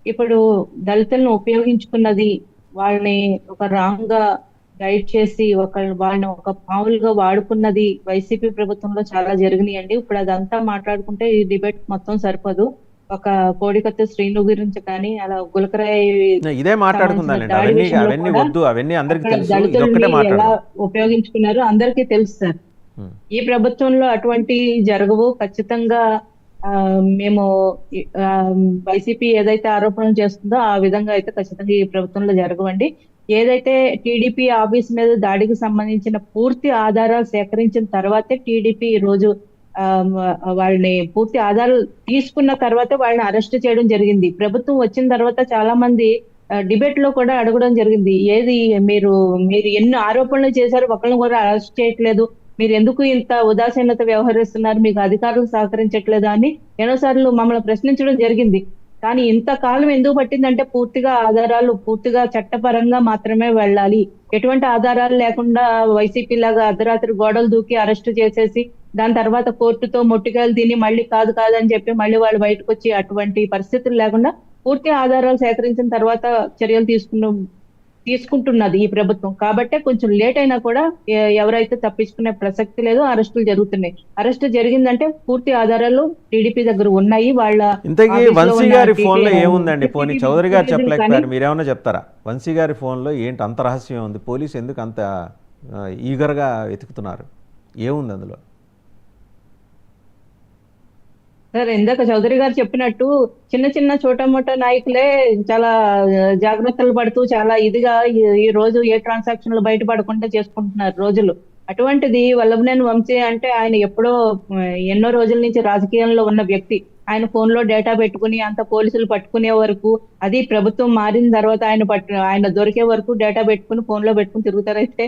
ఇప్పుడు దళితులను ఉపయోగించుకున్నది, వాళ్ళని ఒక రాంగ్ గా గైడ్ చేసి వాళ్ళని ఒక పావులుగా వాడుకున్నది వైసీపీ ప్రభుత్వంలో చాలా జరిగినాయండి. ఇప్పుడు అదంతా మాట్లాడుకుంటే ఈ డిబేట్ మొత్తం సరిపోదు. ఒక కోడికత్తి శ్రీను గురించి కానీ, అలా గులకరాయి ఇదే సంబంధించిన మాట్లాడుకుందాంలేండి. దాడి అవన్నీ విషయంలో అవన్నీ కూడా వద్దు, అవన్నీ అందరికీ అక్కడ తెలుసు. దళితుల్ని ఇదొక్కటే ఎలా మాట్లాడదాం. ఉపయోగించుకున్నారో అందరికీ తెలుసు సార్. ఉమ్. ఈ ప్రభుత్వంలో అటువంటి జరగవు ఖచ్చితంగా. ఆ, మేము ఆ, వైసీపీ ఏదైతే ఆరోపణలు చేస్తుందో ఆ విధంగా అయితే ఖచ్చితంగా ఈ ప్రభుత్వంలో జరగవండి. ఏదైతే టీడీపీ ఆఫీస్ మీద దాడికి సంబంధించిన పూర్తి ఆధారాలు సేకరించిన తర్వాతే టీడీపీ ఈ రోజు ఆ, వాళ్ళని పూర్తి ఆధారాలు తీసుకున్న తర్వాత వాళ్ళని అరెస్ట్ చేయడం జరిగింది. ప్రభుత్వం వచ్చిన తర్వాత చాలా మంది డిబేట్ లో కూడా అడగడం జరిగింది. ఏది మీరు మీరు ఎన్ని ఆరోపణలు చేశారు, ఒకళ్ళని కూడా అరెస్ట్ చేయట్లేదు, మీరు ఎందుకు ఇంత ఉదాసీనత వ్యవహరిస్తున్నారు, మీకు అధికారులు సహకరించట్లేదా అని ఎన్నోసార్లు మమ్మల్ని ప్రశ్నించడం జరిగింది. కానీ ఇంతకాలం ఎందుకు పట్టిందంటే పూర్తిగా ఆధారాలు పూర్తిగా చట్టపరంగా మాత్రమే వెళ్ళాలి. ఎటువంటి ఆధారాలు లేకుండా వైసీపీ లాగా అర్ధరాత్రి గోడలు దూకి అరెస్ట్ చేసేసి దాని తర్వాత కోర్టుతో మొట్టికాయలు తిని మళ్ళీ కాదు కాదని చెప్పి మళ్ళీ వాళ్ళు బయటకు వచ్చి అటువంటి పరిస్థితులు లేకుండా పూర్తి ఆధారాలు సేకరించిన తర్వాత చర్యలు తీసుకుంటున్నది ఈ ప్రభుత్వం. కాబట్టే కొంచెం లేట్ అయినా కూడా ఎవరైతే తప్పించుకునే ప్రసక్తి లేదు, అరెస్టులు జరుగుతున్నాయి. అరెస్ట్ జరిగిందంటే పూర్తి ఆధారాలు టీడీపీ దగ్గర ఉన్నాయి. వాళ్ళ ఇంతకీ ఆఫీస్ లో వంశీ ఉన్న గారి ఫోన్లో ఏముందండి? పోనీ CCTV చౌదరి గారు ఫుటేజీలు కానీ చెప్పలేకపోయారు, మీరేమన్నా చెప్తారా? వంశీ గారి ఫోన్లో ఏంటి అంత రహస్యం ఉంది? పోలీసు ఎందుకు అంత ఈగర్గా వెతుకుతున్నారు? ఏముంది అందులో? సార్, ఇందాక చౌదరి గారు చెప్పినట్టు చిన్న చిన్న చోటమోటా నాయకులే చాలా జాగ్రత్తలు పడుతూ చాలా ఇదిగా ఈ రోజు ఏ ట్రాన్సాక్షన్లు బయటపడకుండా చేసుకుంటున్నారు రోజులు. అటువంటిది వల్లభనేని వంశీ అంటే ఆయన ఎప్పుడో ఎన్నో రోజుల నుంచి రాజకీయంలో ఉన్న వ్యక్తి. ఆయన ఫోన్ లో డేటా పెట్టుకుని అంత పోలీసులు పట్టుకునే వరకు, అది ప్రభుత్వం మారిన తర్వాత ఆయన దొరికే వరకు డేటా పెట్టుకుని ఫోన్ లో పెట్టుకుని తిరుగుతారైతే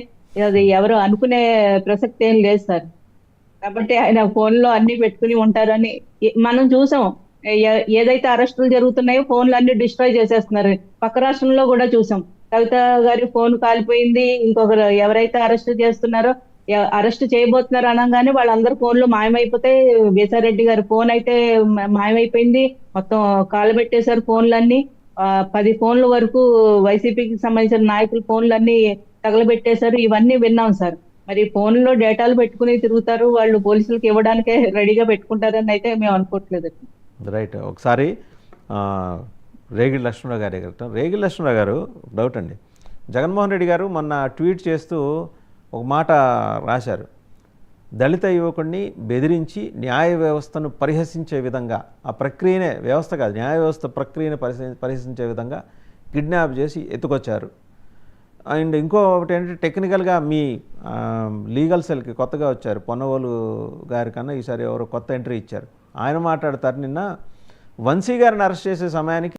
అది ఎవరు అనుకునే ప్రసక్తి ఏం లేదు సార్. కాబట్టి ఆయన ఫోన్ లో అన్ని పెట్టుకుని ఉంటారని మనం చూసాం. ఏదైతే అరెస్టులు జరుగుతున్నాయో ఫోన్లు అన్ని డిస్ట్రాయ్ చేసేస్తున్నారు. పక్క రాష్ట్రంలో కూడా చూసాం. కవిత గారి ఫోన్ కాలిపోయింది. ఇంకొకరు ఎవరైతే అరెస్ట్ చేస్తున్నారో అరెస్ట్ చేయబోతున్నారు అనగానే వాళ్ళందరూ ఫోన్లు మాయమైపోతే, వేసారెడ్డి గారి ఫోన్ అయితే మాయమైపోయింది. మొత్తం కాలు పెట్టేశారు ఫోన్లన్నీ. 10 ఫోన్ల వరకు వైసీపీకి సంబంధించిన నాయకుల ఫోన్లన్నీ తగలబెట్టేశారు. ఇవన్నీ విన్నాం సార్. మరి ఫోన్ లో డేటాలు పెట్టుకుని తిరుగుతారు వాళ్ళు, పోలీసులకు ఇవ్వడానికే రెడీగా పెట్టుకుంటారని అయితే మేము అనుకోవట్లేదు. రైట్. ఒకసారి రేగిడి లక్ష్మణరావు గారి రేగిడి లక్ష్మణరావు గారు డౌట్ అండి. జగన్మోహన్ రెడ్డి గారు మొన్న ట్వీట్ చేస్తూ ఒక మాట రాశారు. దళిత యువకుడిని బెదిరించి న్యాయ వ్యవస్థను పరిహసించే విధంగా, ఆ ప్రక్రియనే, వ్యవస్థ కాదు న్యాయ వ్యవస్థ ప్రక్రియను పరిహసించే విధంగా కిడ్నాప్ చేసి ఎత్తుకొచ్చారు. అండ్ ఇంకొకటి ఏంటంటే టెక్నికల్గా మీ లీగల్ సెల్కి కొత్తగా వచ్చారు పొన్నవోలు గారి కన్నా ఈసారి ఎవరో కొత్త ఎంట్రీ ఇచ్చారు. ఆయన మాట్లాడతారు, నిన్న వంశీ గారిని అరెస్ట్ చేసే సమయానికి